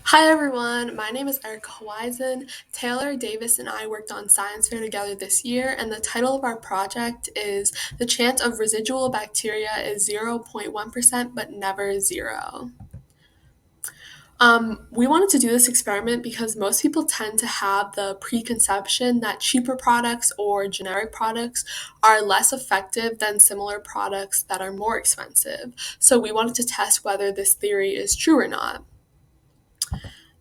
Hi everyone, my name is Erica Haueisen. Taylor, Davis, and I worked on science fair together this year, and the title of our project is The Chance of Residual Bacteria is 0.1%, but never zero. We wanted to do this experiment because most people tend to have the preconception that cheaper products or generic products are less effective than similar products that are more expensive. So we wanted to test whether this theory is true or not.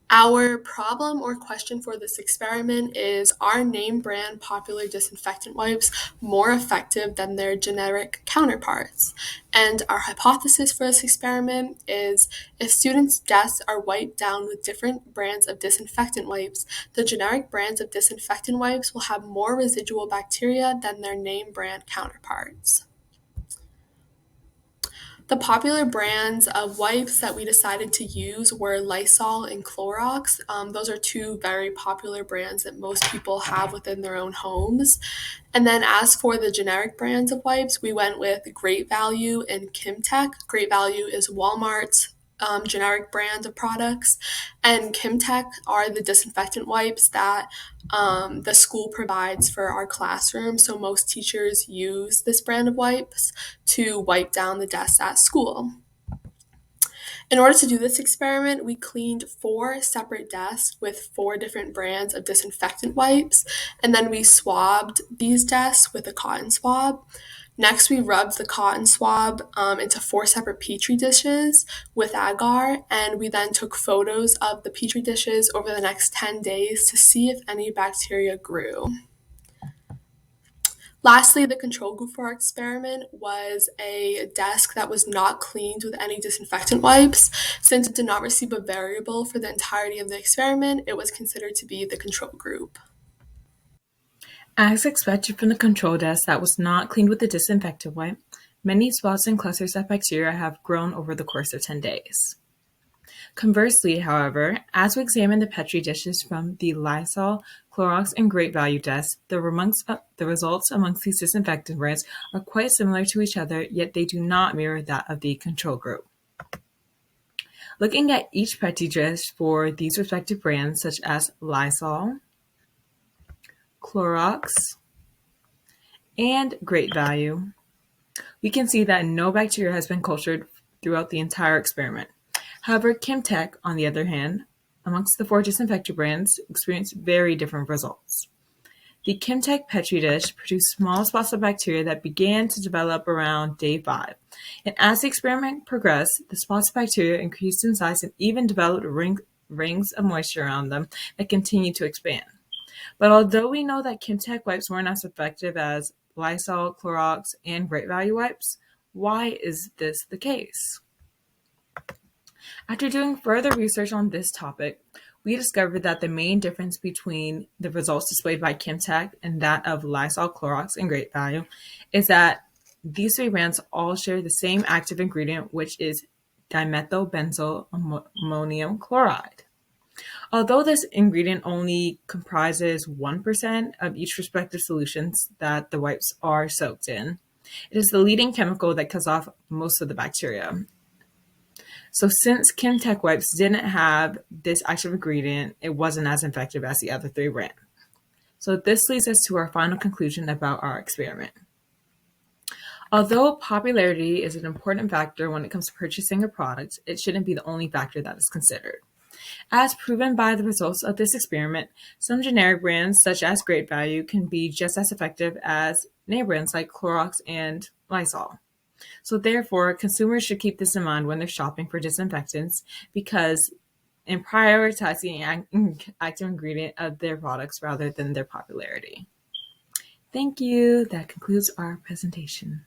Our problem or question for this experiment is, are name brand popular disinfectant wipes more effective than their generic counterparts? And our hypothesis for this experiment is, if students' desks are wiped down with different brands of disinfectant wipes, the generic brands of disinfectant wipes will have more residual bacteria than their name brand counterparts. The popular brands of wipes that we decided to use were Lysol and Clorox. Those are two very popular brands that most people have within their own homes. And then as for the generic brands of wipes, we went with Great Value and Kimtech. Great Value is Walmart's generic brand of products, and Kimtech are the disinfectant wipes that the school provides for our classroom. So most teachers use this brand of wipes to wipe down the desks at school. In order to do this experiment, we cleaned 4 separate desks with 4 different brands of disinfectant wipes, and then we swabbed these desks with a cotton swab. Next, we rubbed the cotton swab into 4 separate petri dishes with agar, and we then took photos of the petri dishes over the next 10 days to see if any bacteria grew. Lastly, the control group for our experiment was a desk that was not cleaned with any disinfectant wipes. Since it did not receive a variable for the entirety of the experiment, it was considered to be the control group. As expected from the control desk that was not cleaned with a disinfectant wipe, many spots and clusters of bacteria have grown over the course of 10 days. Conversely, however, as we examine the Petri dishes from the Lysol, Clorox, and Great Value desks, the results amongst these disinfectant brands are quite similar to each other, yet they do not mirror that of the control group. Looking at each Petri dish for these respective brands, such as Lysol, Clorox, and Great Value, we can see that no bacteria has been cultured throughout the entire experiment. However, Kimtech, on the other hand, amongst the 4 disinfectant brands, experienced very different results. The Kimtech Petri dish produced small spots of bacteria that began to develop around day 5. And as the experiment progressed, the spots of bacteria increased in size and even developed rings of moisture around them that continued to expand. But although we know that Kimtech wipes weren't as effective as Lysol, Clorox, and Great Value wipes, why is this the case? After doing further research on this topic, we discovered that the main difference between the results displayed by Kimtech and that of Lysol, Clorox, and Great Value is that these 3 brands all share the same active ingredient, which is dimethyl ammonium chloride. Although this ingredient only comprises 1% of each respective solutions that the wipes are soaked in, it is the leading chemical that kills off most of the bacteria. So since Kimtech wipes didn't have this active ingredient, it wasn't as effective as the other 3 brands. So this leads us to our final conclusion about our experiment. Although popularity is an important factor when it comes to purchasing a product, it shouldn't be the only factor that is considered. As proven by the results of this experiment, some generic brands, such as Great Value, can be just as effective as name brands like Clorox and Lysol. So therefore, consumers should keep this in mind when they're shopping for disinfectants, because in prioritizing the active ingredient of their products rather than their popularity. Thank you. That concludes our presentation.